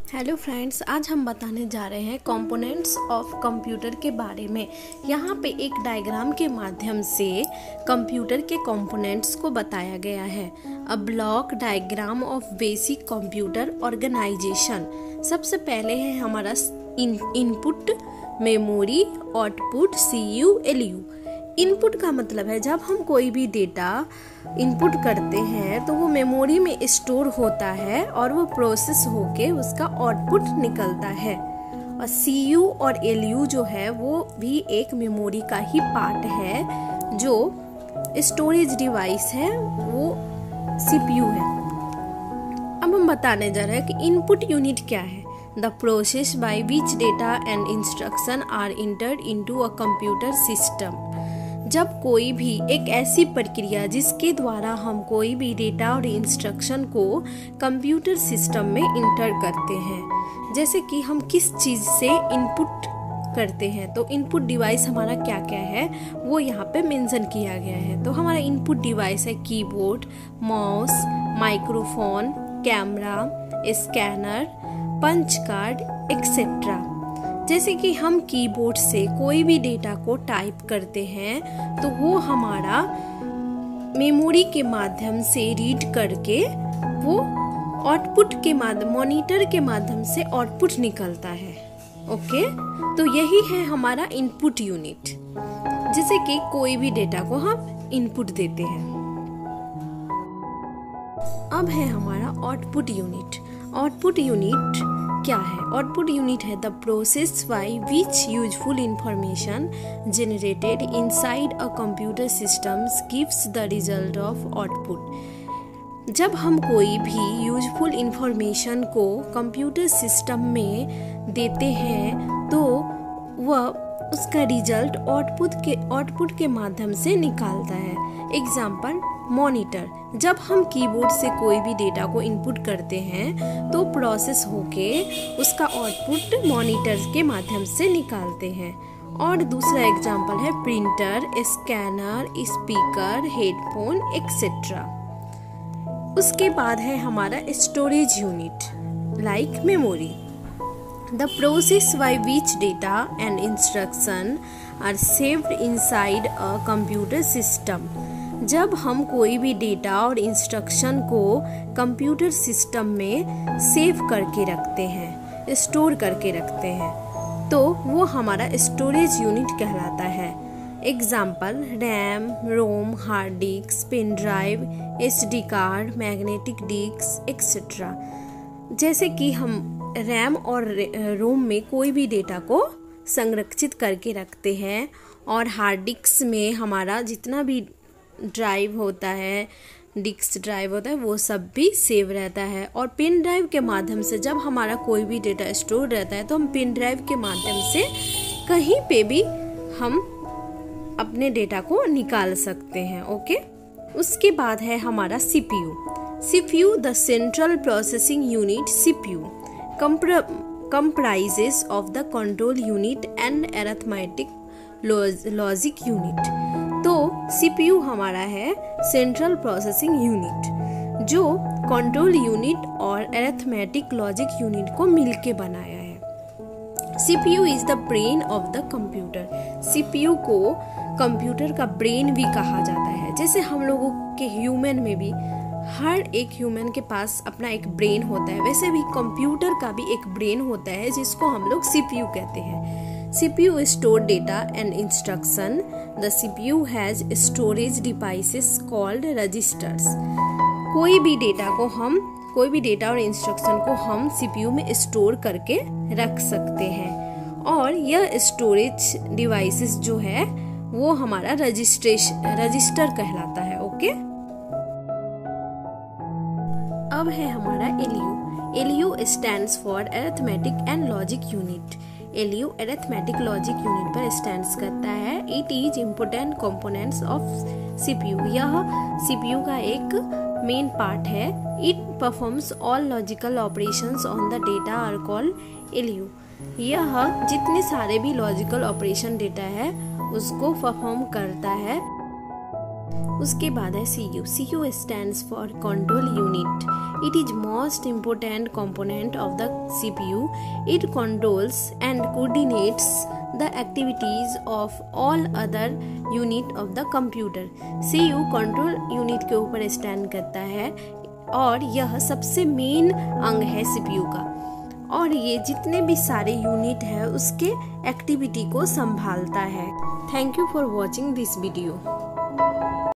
Hello friends, आज हम बताने जा रहे हैं कंपोनेंट्स ऑफ कंप्यूटर के बारे में। यहाँ पे एक डायग्राम के माध्यम से कंप्यूटर के कंपोनेंट्स को बताया गया है। A block diagram of basic computer organisation. सबसे पहले है हमारा input, memory, output, CU, ALU. Input का मतलब है जब हम कोई भी डेटा इनपुट करते हैं तो वो मेमोरी में स्टोर होता है और वो प्रोसेस होके उसका आउटपुट निकलता है। और सीयू और एलयू जो है वो भी एक मेमोरी का ही पार्ट है। जो स्टोरेज डिवाइस है वो सीपीयू है। अब हम बताने जा रहे हैं कि इनपुट यूनिट क्या है। The process by which data and instruction are entered into a computer system। जब कोई भी एक ऐसी प्रक्रिया जिसके द्वारा हम कोई भी डेटा और इंस्ट्रक्शन को कंप्यूटर सिस्टम में इंटर करते हैं, जैसे कि हम किस चीज़ से इनपुट करते हैं, तो इनपुट डिवाइस हमारा क्या क्या है वो यहाँ पे मेंशन किया गया है। तो हमारा इनपुट डिवाइस है keyboard, mouse, microphone, camera, scanner, punch card etcetera. जैसे कि हम कीबोर्ड से कोई भी डेटा को टाइप करते हैं तो वो हमारा मेमोरी के माध्यम से रीड करके वो आउटपुट के माध्यम मॉनिटर के माध्यम से आउटपुट निकलता है। ओके, तो यही है हमारा इनपुट यूनिट। जैसे कि कोई भी डेटा को हम इनपुट देते हैं। अब है हमारा आउटपुट यूनिट। आउटपुट यूनिट क्या है? आउटपुट यूनिट है the process by which useful information generated inside a computer systems gives the result of output. जब हम कोई भी यूजफुल इंफॉर्मेशन को कंप्यूटर सिस्टम में देते हैं तो वह उसका रिजल्ट आउटपुट के माध्यम से निकालता है। Example monitor. जब हम कीबोर्ड से कोई भी डेटा को इनपुट करते हैं तो प्रोसेस होके उसका आउटपुट मॉनिटर के माध्यम से निकालते हैं। और दूसरा एग्जाम्पल है printer, scanner, speaker, headphone etcetera. उसके बाद है हमारा storage unit like memory. The process by which data and instruction are saved inside a computer system। जब हम कोई भी डेटा और इंस्ट्रक्शन को कंप्यूटर सिस्टम में सेव करके रखते हैं, स्टोर करके रखते हैं, तो वो हमारा स्टोरेज यूनिट कहलाता है। Example RAM, ROM, hard disk, pen drive, SD card, magnetic disk etcetera. जैसे कि हम रैम और रोम में कोई भी डेटा को संरक्षित करके रखते हैं और हार्ड डिस्क में हमारा जितना भी ड्राइव होता है, डिस्क ड्राइव होता है, वो सब भी सेव रहता है। और पेन ड्राइव के माध्यम से जब हमारा कोई भी डेटा स्टोर रहता है तो हम पेन ड्राइव के माध्यम से कहीं पे भी हम अपने डेटा को निकाल सकते हैं। ओके, उसके बाद है हमारा CPU the central processing unit. CPU comprises of the control unit and arithmetic logic unit। तो CPU हमारा है सेंट्रल प्रोसेसिंग यूनिट जो कंट्रोल यूनिट और अरिथमेटिक लॉजिक यूनिट को मिलके बनाया है। CPU is the brain of the computer. CPU को कंप्यूटर का ब्रेन भी कहा जाता है। जैसे हम लोगों के ह्यूमन में भी हर एक ह्यूमन के पास अपना एक ब्रेन होता है, वैसे भी कंप्यूटर का भी एक ब्रेन होता है जिसको हम लोग CPU कहते हैं। CPU store data and instruction. The CPU has storage devices called registers. कोई भी डेटा और इंस्ट्रक्शन को हम CPU में स्टोर करके रख सकते हैं और यह स्टोरेज डिवाइसेस जो है वो हमारा रजिस्टर कहलाता है। ओके, अब है हमारा ALU stands for arithmetic and logic unit. ALU arithmetic logic unit पर स्टैंड्स करता है। It is important components of CPU। यह CPU का एक मेन पार्ट है। It performs all logical operations on the data are called ALU. यह जितने सारे भी लॉजिकल ऑपरेशन डेटा है उसको परफॉर्म करता है। उसके बाद है CU। CU stands for control unit. It is most important component of the CPU. It controls and coordinates the activities of all other unit of the computer. CU control unit के ऊपर stand करता है और यह सबसे main अंग है CPU का, और ये जितने भी सारे यूनिट है उसके एक्टिविटी को संभालता है। Thank you for watching this video.